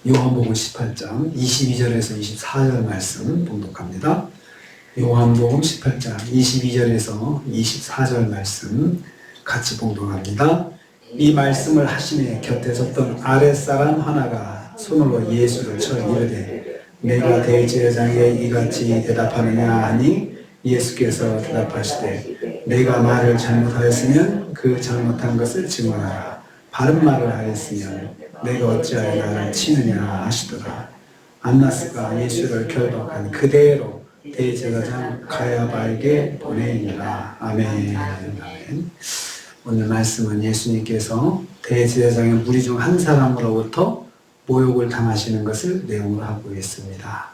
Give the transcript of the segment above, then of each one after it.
요한복음 18장 22절에서 24절 말씀 봉독합니다. 요한복음 18장 22절에서 24절 말씀 같이 봉독합니다. 이 말씀을 하시매 곁에 섰던 아랫사람 하나가 손으로 예수를 쳐 이르되 내가 대제사장에게 이같이 대답하느냐 하니 예수께서 대답하시되 내가 말을 잘못하였으면 그 잘못한 것을 증언하라. 바른 말을 하였으면 내가 어찌하여 나를 치느냐 하시더라. 안나스가 예수를 결박한 그대로 대제사장 가야바에게 보내니라. 아멘. 아멘. 오늘 말씀은 예수님께서 대제사장의 무리 중 한 사람으로부터 모욕을 당하시는 것을 내용으로 하고 있습니다.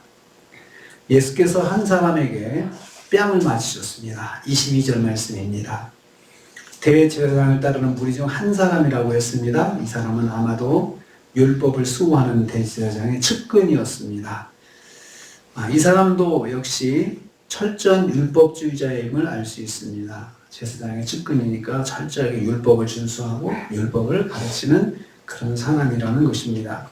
예수께서 한 사람에게 뺨을 맞으셨습니다. 22절 말씀입니다. 대제사장을 따르는 무리 중 한 사람이라고 했습니다. 이 사람은 아마도 율법을 수호하는 대제사장의 측근이었습니다. 이 사람도 역시 철저한 율법주의자임을 알 수 있습니다. 제사장의 측근이니까 철저하게 율법을 준수하고 율법을 가르치는 그런 사람이라는 것입니다.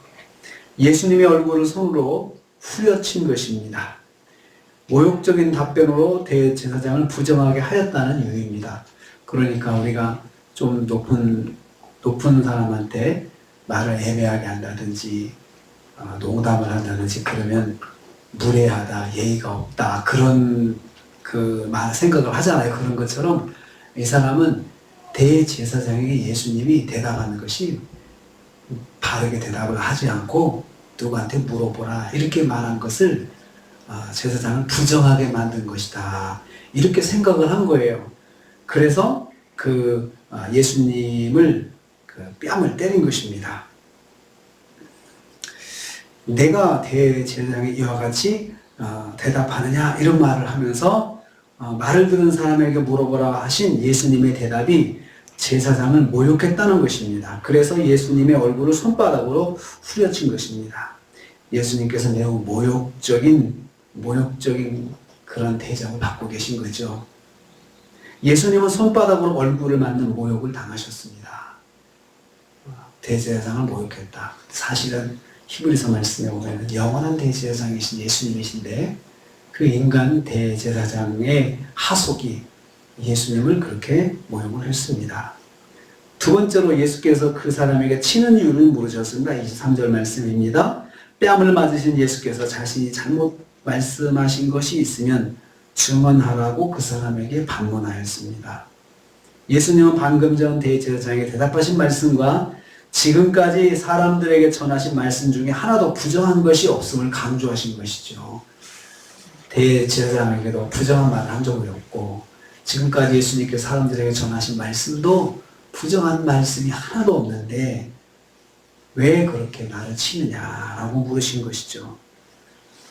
예수님의 얼굴을 손으로 후려친 것입니다. 모욕적인 답변으로 대제사장을 부정하게 하였다는 이유입니다. 그러니까 우리가 좀 높은 사람한테 말을 애매하게 한다든지 농담을 한다든지 그러면 무례하다, 예의가 없다 그런 생각을 하잖아요. 그런 것처럼 이 사람은 대제사장에게 예수님이 대답하는 것이 바르게 대답을 하지 않고 누구한테 물어보라 이렇게 말한 것을 제사장을 부정하게 만든 것이다 이렇게 생각을 한 거예요. 그래서 예수님을 뺨을 때린 것입니다. 내가 대제사장에 이와 같이 대답하느냐 이런 말을 하면서 말을 들은 사람에게 물어보라 하신 예수님의 대답이 제사장을 모욕했다는 것입니다. 그래서 예수님의 얼굴을 손바닥으로 후려친 것입니다. 예수님께서 매우 모욕적인 그런 대접을 받고 계신 거죠. 예수님은 손바닥으로 얼굴을 맞는 모욕을 당하셨습니다. 대제사장을 모욕했다. 사실은 히브리서 말씀에 보면 영원한 대제사장이신 예수님이신데 그 인간 대제사장의 하속이 예수님을 그렇게 모욕을 했습니다. 두 번째로 예수께서 그 사람에게 치는 이유를 물으셨습니다. 23절 말씀입니다. 뺨을 맞으신 예수께서 자신이 잘못 말씀하신 것이 있으면 증언하라고 그 사람에게 반문하였습니다. 예수님은 방금 전 대제사장에게 대답하신 말씀과 지금까지 사람들에게 전하신 말씀 중에 하나도 부정한 것이 없음을 강조하신 것이죠. 대제사장에게도 부정한 말을 한 적이 없고 지금까지 예수님께서 사람들에게 전하신 말씀도 부정한 말씀이 하나도 없는데 왜 그렇게 나를 치느냐라고 물으신 것이죠.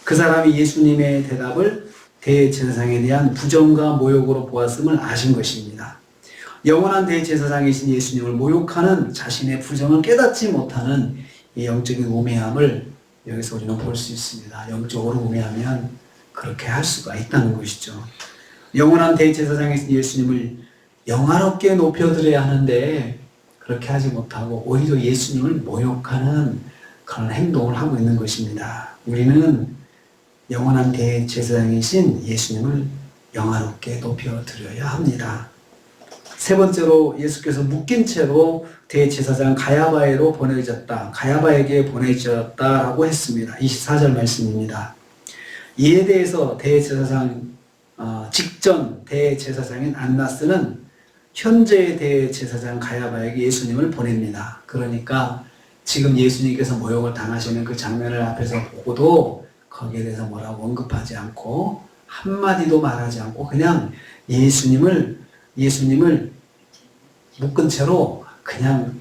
그 사람이 예수님의 대답을 대제사장에 대한 부정과 모욕으로 보았음을 아신 것입니다. 영원한 대제사장이신 예수님을 모욕하는 자신의 부정을 깨닫지 못하는 이 영적인 우매함을 여기서 우리는 볼 수 있습니다. 영적으로 우매하면 그렇게 할 수가 있다는 것이죠. 영원한 대제사장이신 예수님을 영화롭게 높여드려야 하는데 그렇게 하지 못하고 오히려 예수님을 모욕하는 그런 행동을 하고 있는 것입니다. 우리는 영원한 대제사장이신 예수님을 영화롭게 높여드려야 합니다. 세 번째로 예수께서 묶인 채로 대제사장 가야바에게 보내졌다라고 했습니다. 24절 말씀입니다. 이에 대해서 직전 대제사장인 안나스는 현재 대제사장 가야바에게 예수님을 보냅니다. 그러니까 지금 예수님께서 모욕을 당하시는 그 장면을 앞에서 보고도 거기에 대해서 뭐라고 언급하지 않고 한마디도 말하지 않고 그냥 예수님을 묶은 채로 그냥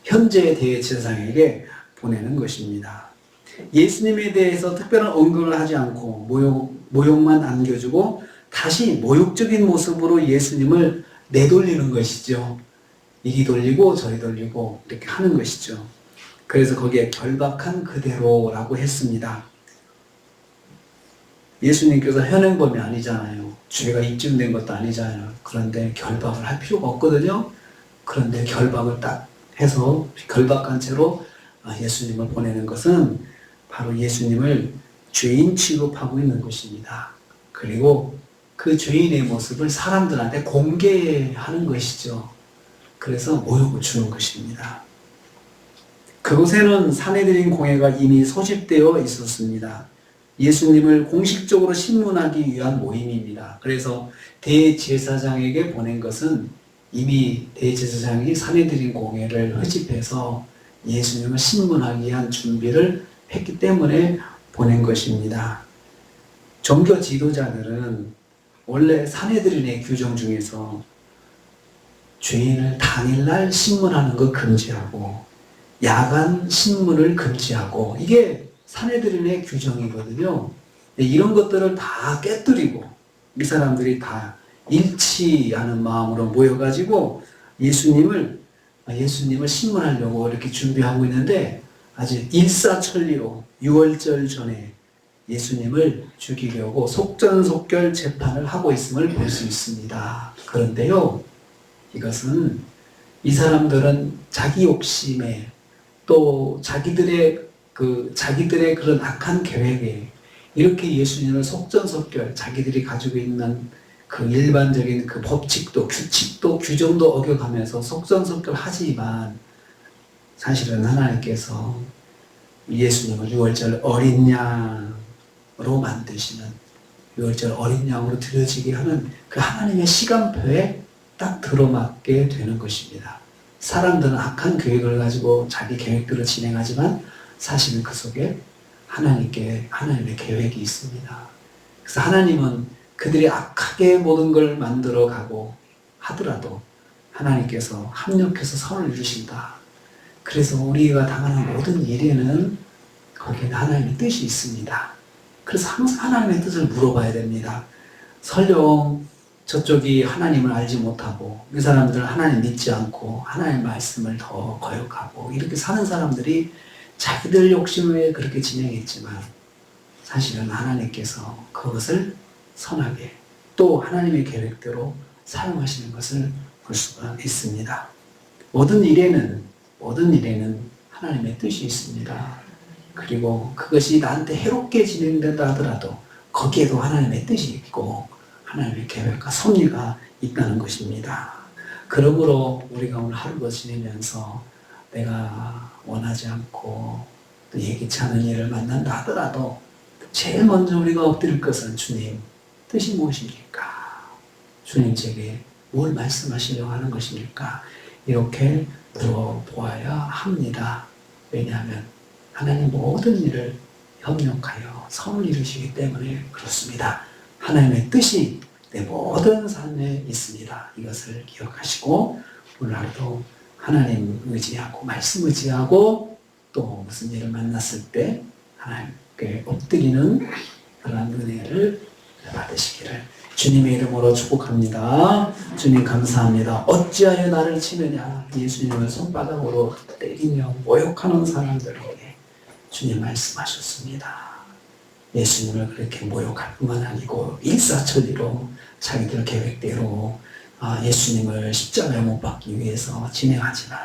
현재 대제사장에게 보내는 것입니다. 예수님에 대해서 특별한 언급을 하지 않고 모욕만 안겨주고 다시 모욕적인 모습으로 예수님을 내돌리는 것이죠. 이리 돌리고 저리 돌리고 이렇게 하는 것이죠. 그래서 거기에 결박한 그대로라고 했습니다. 예수님께서 현행범이 아니잖아요. 죄가 입증된 것도 아니잖아요. 그런데 결박을 할 필요가 없거든요. 그런데 결박을 딱 해서 결박한 채로 예수님을 보내는 것은 바로 예수님을 죄인 취급하고 있는 것입니다. 그리고 그 죄인의 모습을 사람들한테 공개하는 것이죠. 그래서 모욕을 주는 것입니다. 그곳에는 사내들인 공회가 이미 소집되어 있었습니다. 예수님을 공식적으로 신문하기 위한 모임입니다. 그래서 대제사장에게 보낸 것은 이미 대제사장이 사내들인 공회를 흠집해서 예수님을 신문하기 위한 준비를 했기 때문에 보낸 것입니다. 종교 지도자들은 원래 사내들인의 규정 중에서 죄인을 당일날 신문하는 것 금지하고 야간 신문을 금지하고 이게 사내들인의 규정이거든요. 이런 것들을 다 깨뜨리고 이 사람들이 다 일치하는 마음으로 모여가지고 예수님을 신문하려고 이렇게 준비하고 있는데 아주 일사천리로 6월절 전에 예수님을 죽이려고 속전속결 재판을 하고 있음을 볼 수 있습니다. 그런데요, 이것은 이 사람들은 자기 욕심에 또 자기들의 그런 악한 계획에 이렇게 예수님을 속전속결 자기들이 가지고 있는 그 일반적인 그 법칙도 규칙도 규정도 어겨가면서 속전속결 하지만 사실은 하나님께서 예수님을 6월절 어린 양으로 만드시는 6월절 어린 양으로 드려지게 하는 그 하나님의 시간표에 딱 들어맞게 되는 것입니다. 사람들은 악한 계획을 가지고 자기 계획대로 진행하지만 사실은 그 속에 하나님의 계획이 있습니다. 그래서 하나님은 그들이 악하게 모든 걸 만들어 가고 하더라도 하나님께서 합력해서 선을 이루신다. 그래서 우리가 당하는 모든 일에는 거기에는 하나님의 뜻이 있습니다. 그래서 항상 하나님의 뜻을 물어봐야 됩니다. 설령 저쪽이 하나님을 알지 못하고 이 사람들은 하나님 믿지 않고 하나님의 말씀을 더 거역하고 이렇게 사는 사람들이 자기들 욕심에 그렇게 진행했지만 사실은 하나님께서 그것을 선하게 또 하나님의 계획대로 사용하시는 것을 볼 수가 있습니다. 모든 일에는 하나님의 뜻이 있습니다. 그리고 그것이 나한테 해롭게 진행된다 하더라도 거기에도 하나님의 뜻이 있고 하나님의 계획과 섭리가 있다는 것입니다. 그러므로 우리가 오늘 하루를 지내면서 내가 원하지 않고 또 예기치 않은 일을 만난다 하더라도 제일 먼저 우리가 엎드릴 것은 주님 뜻이 무엇입니까? 주님 제게 뭘 말씀하시려고 하는 것입니까? 이렇게 물어보아야 합니다. 왜냐하면 하나님 모든 일을 협력하여 선을 이루시기 때문에 그렇습니다. 하나님의 뜻이 내 모든 삶에 있습니다. 이것을 기억하시고 오늘 하루도 하나님 의지하고 말씀 의지하고 또 무슨 일을 만났을 때 하나님께 엎드리는 그런 은혜를 받으시기를 주님의 이름으로 축복합니다. 주님 감사합니다. 어찌하여 나를 치느냐 예수님을 손바닥으로 때리며 모욕하는 사람들에게 주님 말씀하셨습니다. 예수님을 그렇게 모욕할 뿐만 아니고 일사천리로 자기들 계획대로 예수님을 십자가에 못 박기 위해서 진행하지만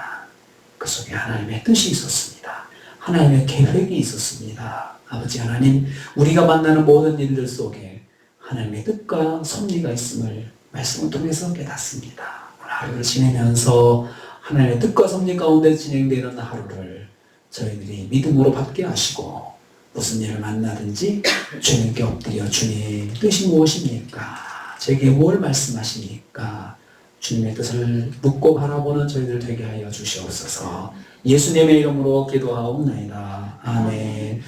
그 속에 하나님의 뜻이 있었습니다. 하나님의 계획이 있었습니다. 아버지 하나님, 우리가 만나는 모든 일들 속에 하나님의 뜻과 섭리가 있음을 말씀을 통해서 깨닫습니다. 오늘 하루를 지내면서 하나님의 뜻과 섭리 가운데 진행되는 하루를 저희들이 믿음으로 받게 하시고 무슨 일을 만나든지 주님께 엎드려 주님 뜻이 무엇입니까? 제게 뭘 말씀하십니까? 주님의 뜻을 묻고 바라보는 저희들 되게 하여 주시옵소서. 예수님의 이름으로 기도하옵나이다. 아멘.